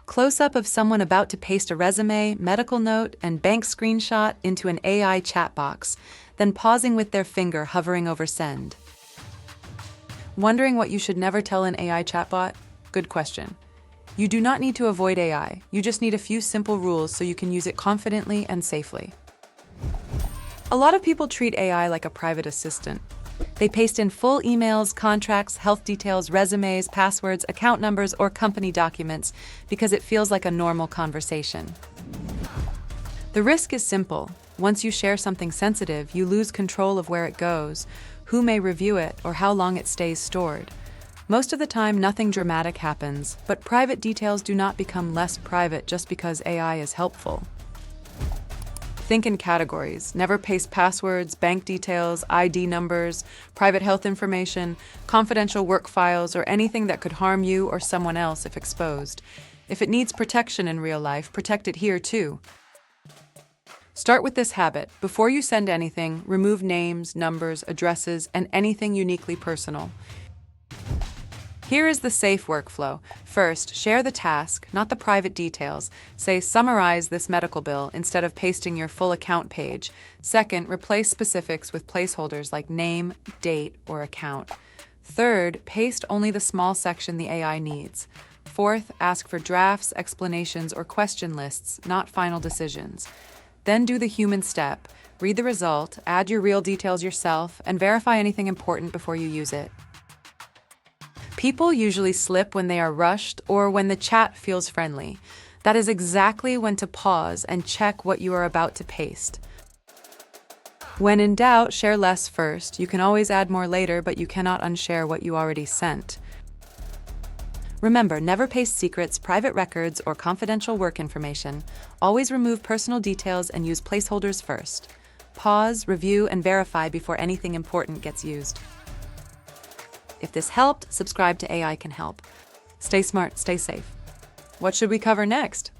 Close-up of someone about to paste a resume, medical note, and bank screenshot into an AI chat box, then pausing with their finger hovering over send. Wondering what you should never tell an AI chatbot? Good question. You do not need to avoid AI, you just need a few simple rules so you can use it confidently and safely. A lot of people treat AI like a private assistant. They paste in full emails, contracts, health details, resumes, passwords, account numbers, or company documents because it feels like a normal conversation. The risk is simple. Once you share something sensitive, you lose control of where it goes, who may review it, or how long it stays stored. Most of the time, nothing dramatic happens, but private details do not become less private just because AI is helpful. Think in categories. Never paste passwords, bank details, ID numbers, private health information, confidential work files, or anything that could harm you or someone else if exposed. If it needs protection in real life, protect it here too. Start with this habit. Before you send anything, remove names, numbers, addresses, and anything uniquely personal. Here is the safe workflow. First, share the task, not the private details. Say, summarize this medical bill instead of pasting your full account page. Second, replace specifics with placeholders like name, date, or account. Third, paste only the small section the AI needs. Fourth, ask for drafts, explanations, or question lists, not final decisions. Then do the human step. Read the result, add your real details yourself, and verify anything important before you use it. People usually slip when they are rushed or when the chat feels friendly. That is exactly when to pause and check what you are about to paste. When in doubt, share less first. You can always add more later, but you cannot unshare what you already sent. Remember, never paste secrets, private records, or confidential work information. Always remove personal details and use placeholders first. Pause, review, and verify before anything important gets used. If this helped, subscribe to AI Can Help. Stay smart, stay safe. What should we cover next?